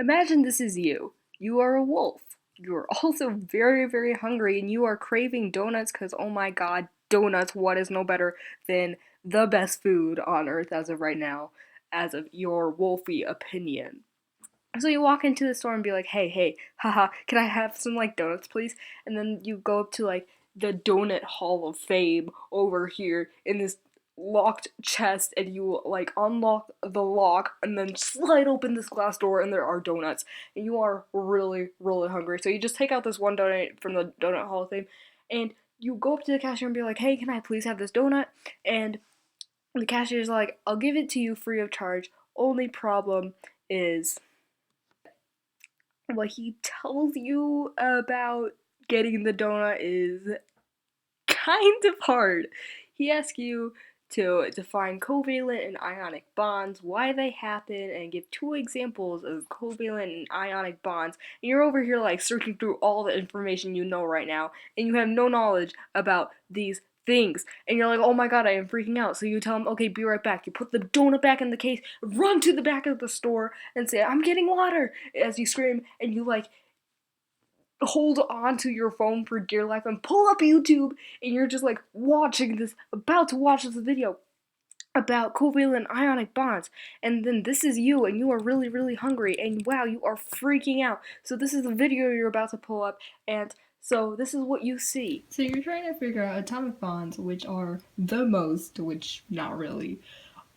Imagine this is you. You are a wolf. You are also very, very hungry and you are craving donuts because, oh my god, donuts, what is no better than the best food on earth as of right now, as of your wolfy opinion. So you walk into the store and be like, hey, haha, can I have some like donuts, please? And then you go up to like the Donut Hall of Fame over here in this locked chest and you like unlock the lock and then slide open this glass door and there are donuts and you are really, really hungry. So you just take out this one donut from the Donut Hall of Fame and you go up to the cashier and be like, hey, can I please have this donut? And the cashier's like, I'll give it to you free of charge. Only problem is what he tells you about getting the donut is kind of hard. He asks you to define covalent and ionic bonds, why they happen, and give two examples of covalent and ionic bonds. And you're over here like searching through all the information you know right now, and you have no knowledge about these things. And you're like, oh my god, I am freaking out. So you tell him, okay, be right back. You put the donut back in the case, run to the back of the store, and say, I'm getting water, as you scream, and you like hold on to your phone for dear life and pull up YouTube and you're just like watching this, about to watch this video about covalent ionic bonds, and then this is you and you are really, really hungry and wow, you are freaking out. So this is the video you're about to pull up, and so this is what you see. So you're trying to figure out atomic bonds, which are the most, which not really,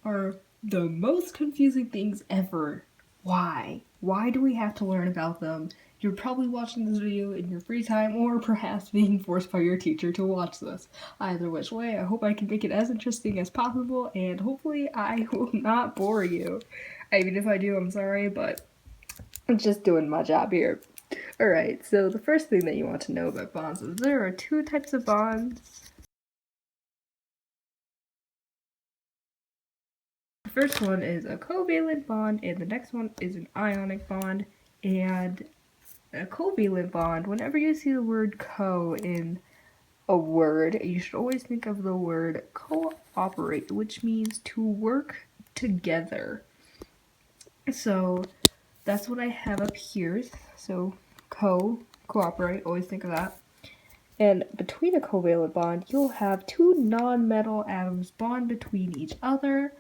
are the most confusing things ever. Why? Why do we have to learn about them? You're probably watching this video in your free time or perhaps being forced by your teacher to watch this. Either which way, I hope I can make it as interesting as possible and hopefully I will not bore you. I mean, if I do, I'm sorry, but I'm just doing my job here. Alright, so the first thing that you want to know about bonds is there are two types of bonds. The first one is a covalent bond, and the next one is an ionic bond. And a covalent bond, whenever you see the word co in a word, you should always think of the word cooperate, which means to work together. So that's what I have up here. So cooperate, always think of that. And between a covalent bond, you'll have two non-metal atoms bond between each other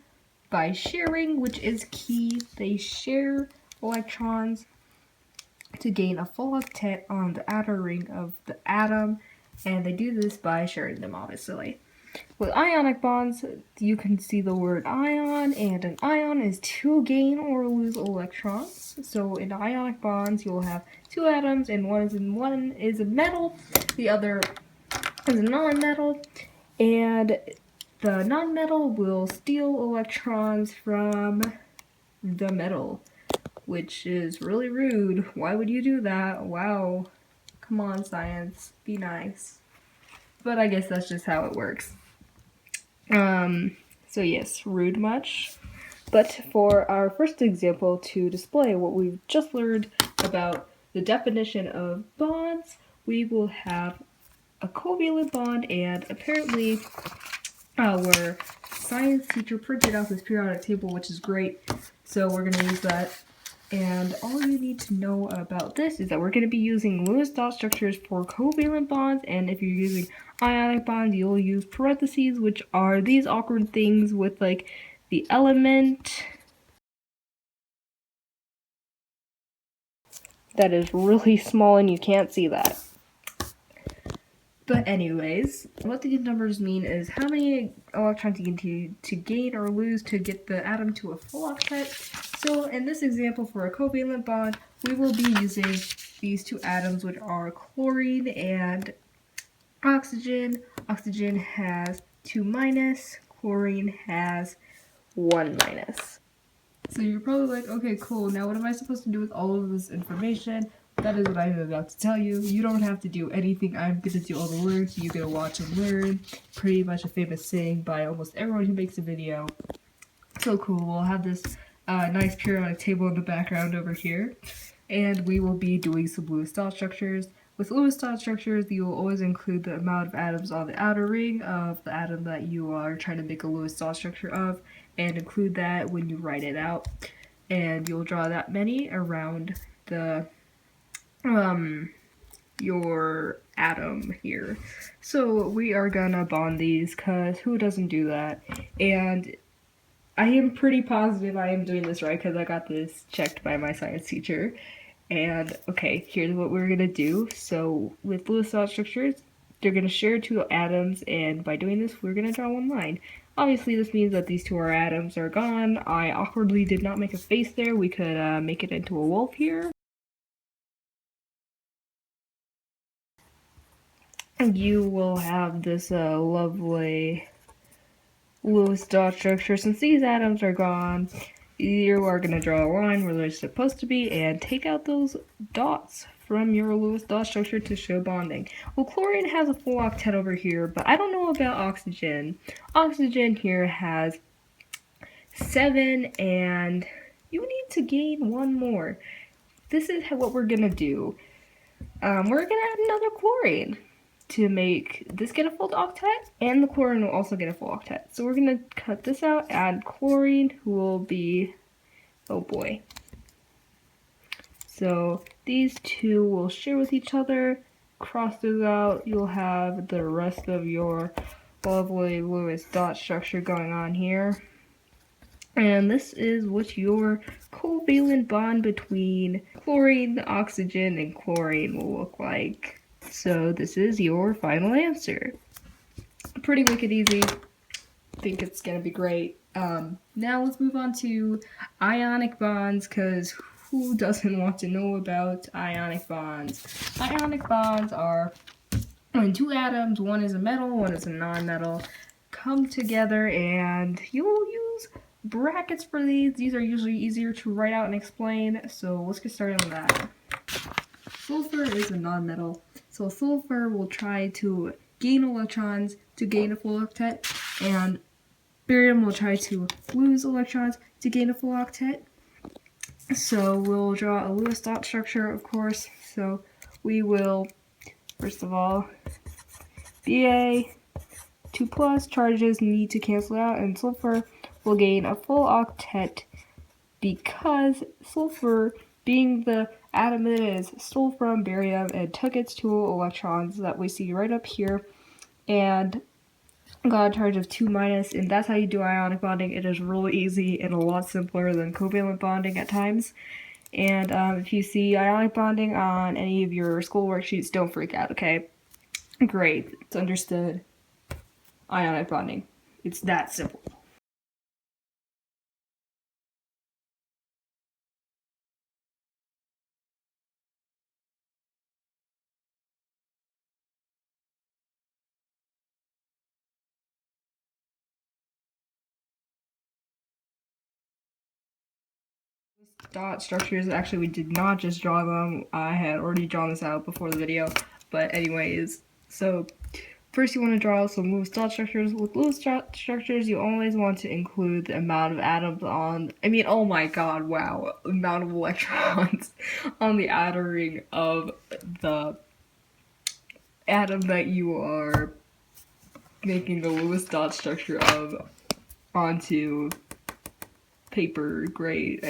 by sharing, which is key. They share electrons to gain a full octet on the outer ring of the atom, and they do this by sharing them, obviously. With ionic bonds, you can see the word ion, and an ion is to gain or lose electrons. So in ionic bonds, you'll have two atoms, and one is a metal, the other is a non-metal, and the non-metal will steal electrons from the metal, which is really rude. Why would you do that? Wow. Come on, science. Be nice. But I guess that's just how it works. So yes, rude much. But for our first example to display what we've just learned about the definition of bonds, we will have a covalent bond, and apparently our science teacher printed out this periodic table, which is great, so we're going to use that. And all you need to know about this is that we're going to be using Lewis dot structures for covalent bonds, and if you're using ionic bonds, you'll use parentheses, which are these awkward things with like the element that is really small and you can't see that. But anyways, what these numbers mean is how many electrons you need to gain or lose to get the atom to a full octet. So in this example for a covalent bond, we will be using these two atoms, which are chlorine and oxygen. Oxygen has 2 minus, chlorine has 1 minus. So you're probably like, okay, cool, now what am I supposed to do with all of this information? That is what I'm about to tell you. You don't have to do anything. I'm gonna do all the work. You're gonna watch and learn. Pretty much a famous saying by almost everyone who makes a video. So cool. We'll have this nice periodic table in the background over here. And we will be doing some Lewis dot structures. With Lewis dot structures, you will always include the amount of atoms on the outer ring of the atom that you are trying to make a Lewis dot structure of, and include that when you write it out. and you'll draw that many around the your atom here. So we are gonna bond these, cause who doesn't do that? And I am pretty positive I am doing this right because I got this checked by my science teacher. And okay, here's what we're gonna do. So with Lewis dot structures, they're gonna share two atoms, and by doing this, we're gonna draw one line. Obviously, this means that these two atoms are gone. I awkwardly did not make a face there. We could make it into a wolf here. You will have this lovely Lewis dot structure. Since these atoms are gone, you are going to draw a line where they're supposed to be and take out those dots from your Lewis dot structure to show bonding. Well, chlorine has a full octet over here, but I don't know about oxygen. Oxygen here has 7, and you need to gain one more. This is what we're going to do. We're going to add another chlorine to make this get a full octet, and the chlorine will also get a full octet. So we're going to cut this out, add chlorine, who will be, oh boy. So these two will share with each other, cross those out, you'll have the rest of your lovely Lewis dot structure going on here. And this is what your covalent bond between chlorine, oxygen, and chlorine will look like. So this is your final answer. Pretty wicked easy. I think it's gonna be great. Now let's move on to ionic bonds, because who doesn't want to know about ionic bonds? Ionic bonds are when two atoms, one is a metal, one is a non-metal, come together, and you'll use brackets for these. These are usually easier to write out and explain, so let's get started on that. Sulfur is a non-metal, so sulfur will try to gain electrons to gain a full octet, and barium will try to lose electrons to gain a full octet. So we'll draw a Lewis dot structure, of course. So we will, first of all, Ba 2+ charges need to cancel out, and sulfur will gain a full octet because sulfur, being the atom it is, stole from barium and took its 2 electrons that we see right up here and got a charge of 2-, and that's how you do ionic bonding. It is really easy and a lot simpler than covalent bonding at times. And if you see ionic bonding on any of your school worksheets, don't freak out, okay? Great, it's understood. Ionic bonding. It's that simple. Dot structures, actually we did not just draw them, I had already drawn this out before the video, but anyways, so first you want to draw some Lewis dot structures. With Lewis dot structures, you always want to include the amount of atoms on, oh my god, wow, amount of electrons on the outer ring of the atom that you are making the Lewis dot structure of onto paper. Great,